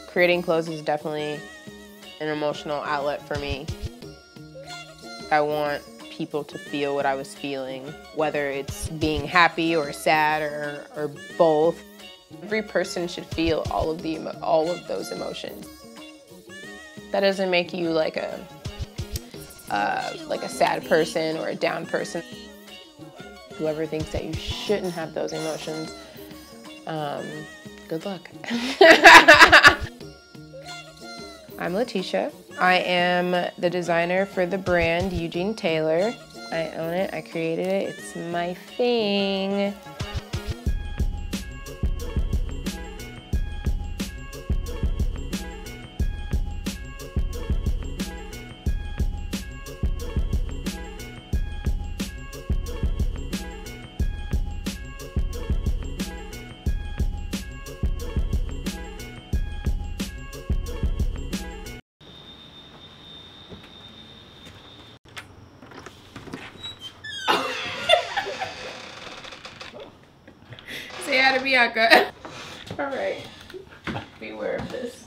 Creating clothes is definitely an emotional outlet for me. I want people to feel what I was feeling, whether it's being happy or sad or both. Every person should feel all of those emotions. That doesn't make you like a sad person or a down person. Whoever thinks that you shouldn't have those emotions, good luck. I'm Letesha. I am the designer for the brand Eugene Taylor. I own it, I created it, it's my thing. Say hi to Bianca. All right, beware of this.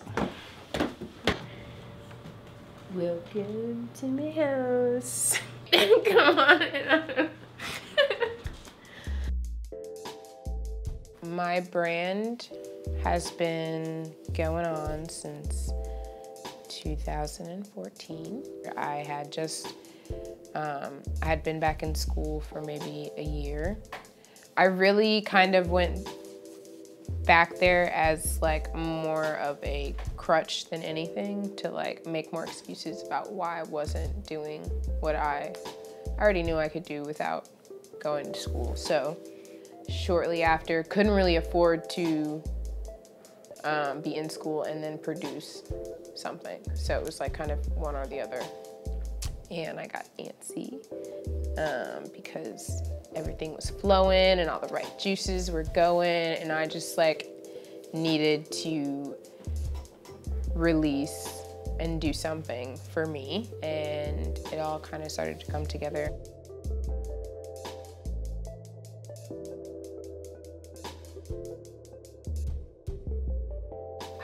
Welcome to my house. Come on. My brand has been going on since 2014. I had I had been back in school for maybe a year. I really kind of went back there as like more of a crutch than anything, to like make more excuses about why I wasn't doing what I already knew I could do without going to school. So shortly after, couldn't really afford to be in school and then produce something. So it was like kind of one or the other. And I got antsy because everything was flowing and all the right juices were going, and I just like needed to release and do something for me, and it all kind of started to come together.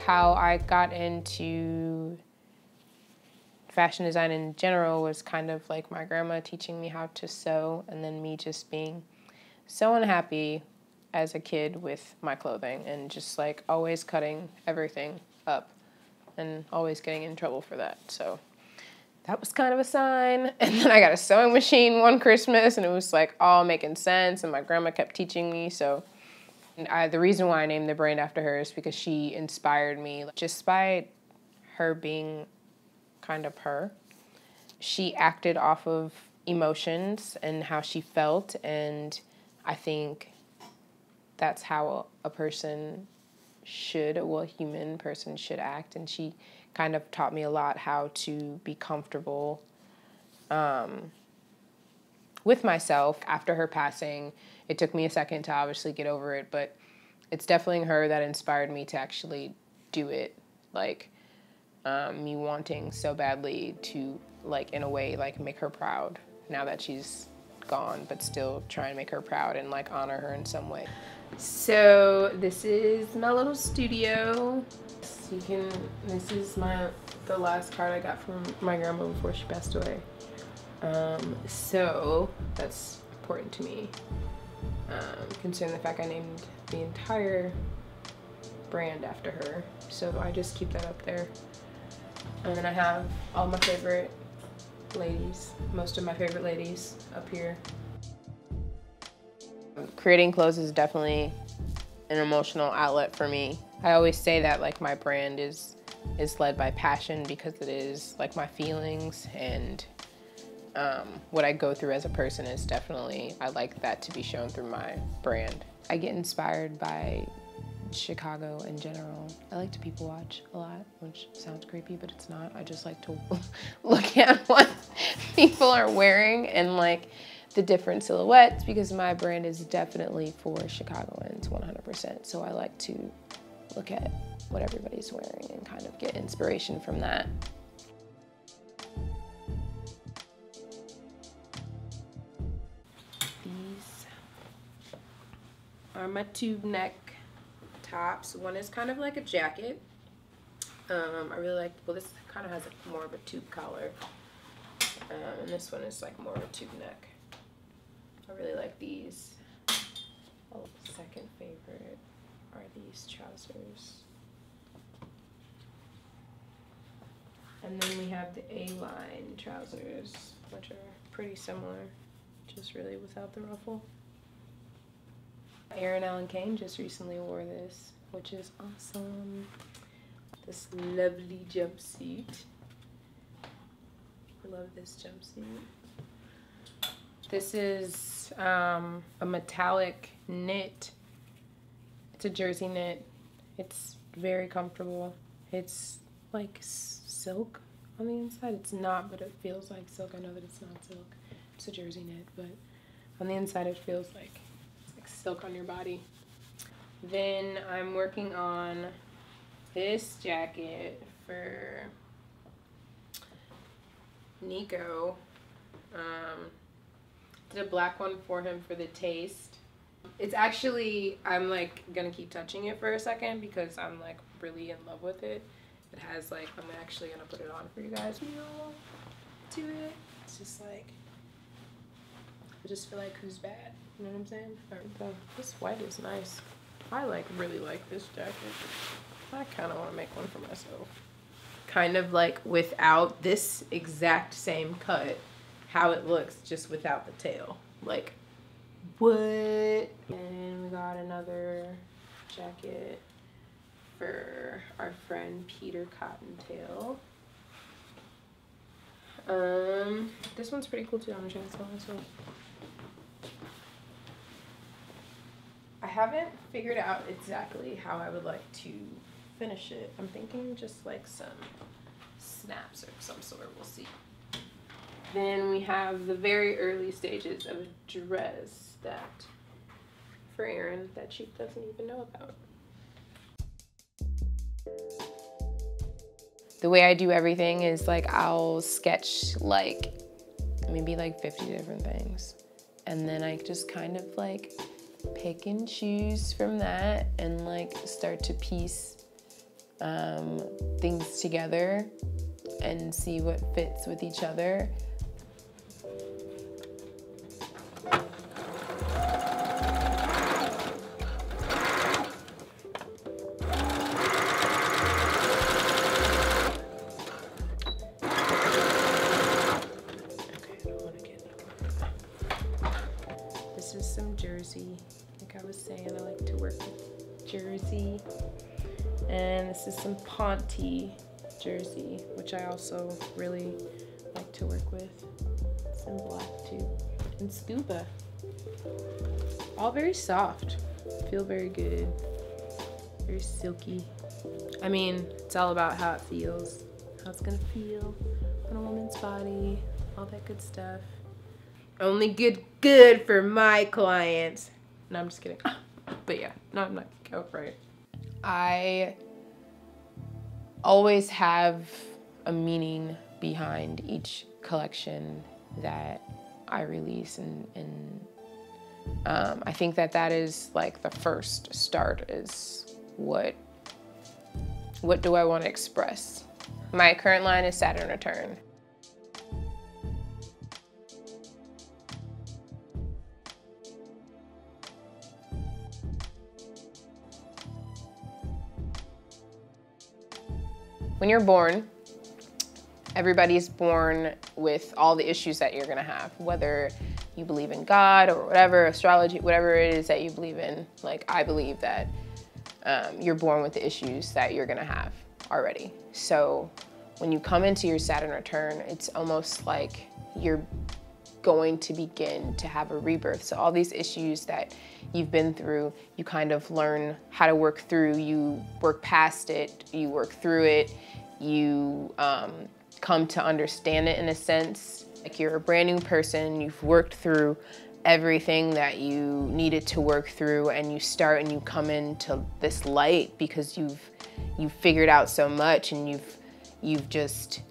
How I got into fashion design in general was kind of like my grandma teaching me how to sew, and then me just being so unhappy as a kid with my clothing and just like always cutting everything up and always getting in trouble for that. So that was kind of a sign. And then I got a sewing machine one Christmas and it was like all making sense, and my grandma kept teaching me. So the reason why I named the brand after her is because she inspired me just by her being kind of her. She acted off of emotions and how she felt, and I think that's how a person should, well, a human person should act, and she kind of taught me a lot how to be comfortable with myself. After her passing, it took me a second to obviously get over it, but it's definitely her that inspired me to actually do it. Like, me wanting so badly to, like, in a way, like, make her proud now that she's gone, but still try and make her proud and, like, honor her in some way. So this is my little studio. This is the last card I got from my grandma before she passed away. So that's important to me, considering the fact I named the entire brand after her. So I just keep that up there. And then I have all my favorite ladies, most of my favorite ladies up here. Creating clothes is definitely an emotional outlet for me. I always say that like my brand is led by passion, because it is like my feelings, and what I go through as a person is definitely, I like that to be shown through my brand. I get inspired by Chicago in general. I like to people watch a lot, which sounds creepy, but it's not. I just like to look at what people are wearing and like the different silhouettes, because my brand is definitely for Chicagoans 100%. So I like to look at what everybody's wearing and kind of get inspiration from that. These are my tube neck tops. One is kind of like a jacket. I really like, well, this kind of has more of a tube collar. And this one is like more of a tube neck. I really like these. Oh, second favorite are these trousers. And then we have the A-line trousers, which are pretty similar, just really without the ruffle. Eryn Allen Kane just recently wore this, which is awesome. This lovely jumpsuit. I love this jumpsuit. This is a metallic knit. It's a jersey knit. It's very comfortable. It's like silk on the inside. It's not, but it feels like silk. I know that it's not silk. It's a jersey knit, but on the inside it feels like it's like silk on your body. Then I'm working on this jacket for Nico. Did a black one for him for the taste. It's actually, I'm like gonna keep touching it for a second because I'm like really in love with it. It has like, I'm actually gonna put it on for you guys. To it. It's just like, I just feel like who's bad? You know what I'm saying? This white is nice. I like really like this jacket. I kind of want to make one for myself. Kind of like without this exact same cut, how it looks just without the tail. Like, what? And we got another jacket for our friend Peter Cottontale. This one's pretty cool too. I'm trying to sell myself. I haven't figured out exactly how I would like to finish it. I'm thinking just like some snaps or some sort. We'll see. Then we have the very early stages of a dress that for Eryn that she doesn't even know about. The way I do everything is like I'll sketch like maybe like 50 different things. And then I just kind of like pick and choose from that and like start to piece things together and see what fits with each other. This is some jersey. Like I was saying, I like to work with jersey. And this is some Ponte jersey, which I also really like to work with. It's in black too. And scuba. All very soft. Feel very good. Very silky. I mean, it's all about how it feels. How it's gonna feel on a woman's body. All that good stuff. Only good for my clients. No, I'm just kidding. But yeah, no, I'm not outright. I always have a meaning behind each collection that I release, and I think that is like the first start is what do I want to express? My current line is Saturn Return. When you're born, everybody's born with all the issues that you're gonna have, whether you believe in God or whatever, astrology, whatever it is that you believe in. Like, I believe that you're born with the issues that you're gonna have already. So when you come into your Saturn return, it's almost like you're going to begin to have a rebirth. So all these issues that you've been through, you kind of learn how to work through, you work past it, you work through it, you come to understand it in a sense. Like you're a brand new person, you've worked through everything that you needed to work through, and you start and you come into this light because you've figured out so much, and you've just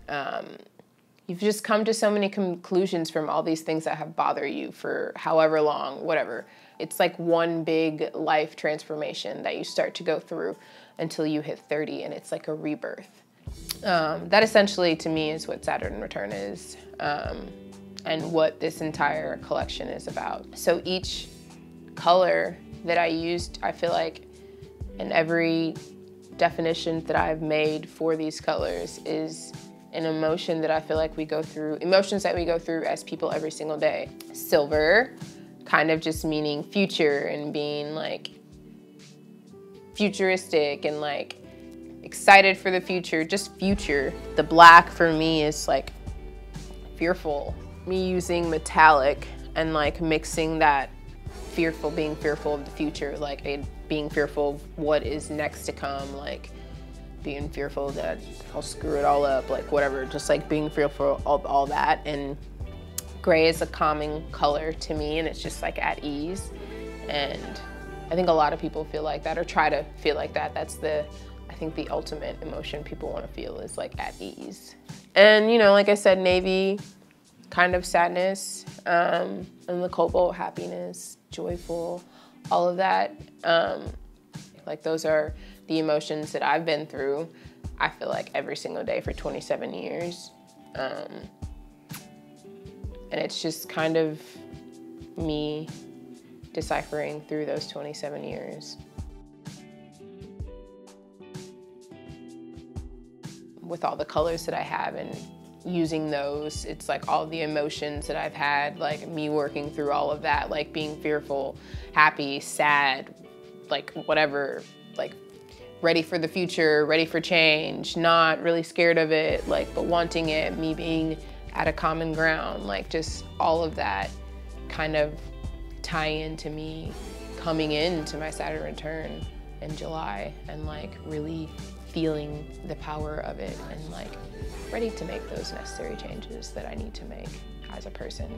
come to so many conclusions from all these things that have bothered you for however long, whatever. it's like one big life transformation that you start to go through until you hit 30, and it's like a rebirth. That essentially, to me, is what Saturn Return is, and what this entire collection is about. So each color that I used, I feel like, in every definition that I've made for these colors is an emotion that I feel like we go through, emotions that we go through as people every single day. Silver, kind of just meaning future and being like futuristic and like excited for the future, just future. The black for me is like fearful. Me using metallic and like mixing that fearful, being fearful of the future, like being fearful of what is next to come, like being fearful that I'll screw it all up, like whatever, just like being fearful of all that. And gray is a calming color to me, and it's just like at ease. And I think a lot of people feel like that, or try to feel like that. That's I think the ultimate emotion people want to feel is like at ease. And you know, like I said, navy, kind of sadness, and the cobalt, happiness, joyful, all of that. Like those are the emotions that I've been through, I feel like, every single day for 27 years. And it's just kind of me deciphering through those 27 years. With all the colors that I have and using those, it's like all the emotions that I've had, like me working through all of that, like being fearful, happy, sad, like whatever, like ready for the future, ready for change, not really scared of it, like, but wanting it, me being at a common ground, like just all of that kind of tie into me coming into my Saturn return in July and like really feeling the power of it and like ready to make those necessary changes that I need to make as a person.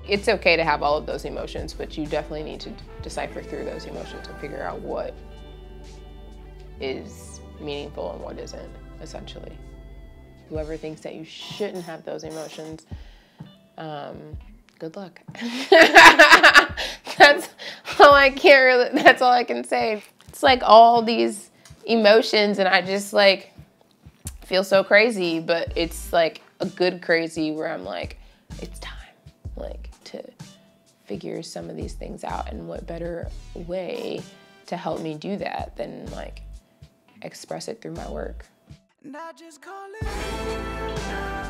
It's okay to have all of those emotions, but you definitely need to decipher through those emotions and figure out what is meaningful and what isn't, essentially. Whoever thinks that you shouldn't have those emotions, good luck. That's all I can say. It's like all these emotions and I just like feel so crazy, but it's like a good crazy where I'm like, it's time, like, to figure some of these things out, and what better way to help me do that than like express it through my work. And I just call it